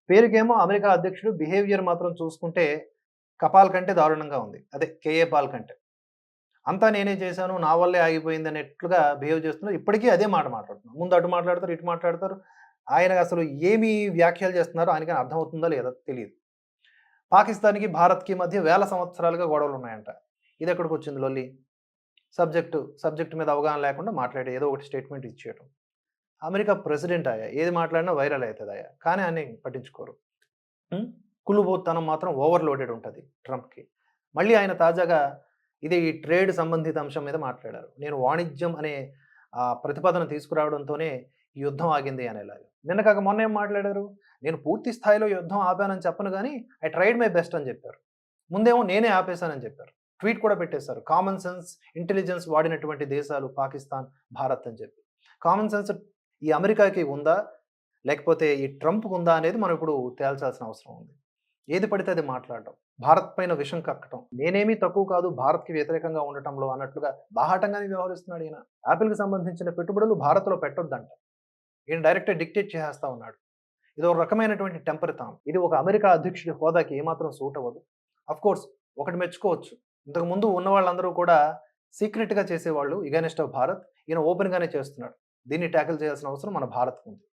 పేరుకేమో America అధ్యక్షుడు, behaviour మాత్రం చూసుకుంటే కపాల్ కంటే దారుణంగా ఉంది. అదే కేఏ పాల్ కంటే. అంతా నేనే చేశాను, నా వల్లే ఆగిపోయిందన్నట్లుగా బిహేవ్ చేస్తున్నారు. ఇప్పటికీ అదే మాట మాట్లాడుతున్నారు. ముందు అటు మాట్లాడతారు, ఇటు మాట్లాడతారు. ఆయన అసలు ఏమి వ్యాఖ్యలు చేస్తున్నారో ఆయనకి అర్థమవుతుందో లేదో తెలీదు. పాకిస్తాన్‌కి, భారత్‌కి మధ్య వేల సంవత్సరాలుగా గొడవలున్నాయంట. ఇదెక్కడికొచ్చింది లొల్లి? సబ్జెక్ట్ మీద అవగాహన లేకుండా మాట్లాడి ఏదో ఒకటి స్టేట్మెంట్ ఇచ్చేయటం. అమెరికా ప్రెసిడెంట్ ఆయా. ఏది మాట్లాడినా వైరల్ అయితదాయా. కానీ ఆయన్ని పట్టించుకోరు. హ్మ్. కుళ్ళుబోతుతనం మాత్రం ఓవర్‌లోడెడ్ ఉంటది ట్రంప్‌కి. మళ్ళీ ఆయన తాజాగా ఇది ఈ ట్రేడ్ సంబంధిత అంశం మీద మాట్లాడారు. నేను వాణిజ్యం అనే ప్రతిపాదన తీసుకురావడంతోనే ఈ యుద్ధం ఆగింది అనేలాగా. నిన్న కాక మొన్న ఏం మాట్లాడారు? నేను పూర్తి స్థాయిలో యుద్ధం ఆపానని చెప్పను గానీ, ఐ ట్రైడ్ మై బెస్ట్ అని జెప్పారు. ముందేమో నేనే ఆపేసానని చెప్పారు. ట్వీట్ కూడా పెట్టేశారు. కామన్ సెన్స్, ఇంటెలిజెన్స్ వాడినటువంటి దేశాలు పాకిస్తాన్, భారత్ అని చెప్పి. కామన్ సెన్స్ ఈ అమెరికాకి ఉందా? లేకపోతే ఈ ట్రంప్‌కుందా అనేది మనం ఇప్పుడు తేల్చాల్సిన అవసరం ఉంది. ఏది పడితే అది మాట్లాడడం. భారత్ పైన విషం కక్కటం. నేనేమి తక్కువ కాదు భారత్‌కి వ్యతిరేకంగా ఉండటంలో అన్నట్లుగా బాహాటంగానే వ్యవహరిస్తున్నాడు ఈయన. యాపిల్‌కి సంబంధించిన పెట్టుబడులు భారత్‌లో పెట్టొద్దంట. ఈయన డైరెక్ట్‌గా డిక్టేట్ చేసేస్తా ఉన్నాడు. ఇదో రకమైనటువంటి టెంపరితనం. ఇది ఒక అమెరికా అధ్యక్షుడి హోదాకి ఏమాత్రం సూట్ అవ్వదు. ఆఫ్‌కోర్స్ ఒకటి మెచ్చుకోవచ్చు. ఇంతకుముందు ఉన్న వాళ్ళందరూ కూడా సీక్రెట్‌గా చేసేవాళ్ళు ఎగైనెస్ట్ ఆఫ్ భారత్. ఈయన ఓపెన్‌గానే చేస్తున్నాడు. దీన్ని టాకిల్ చేయాల్సిన అవసరం మన భారత్‌కుంది.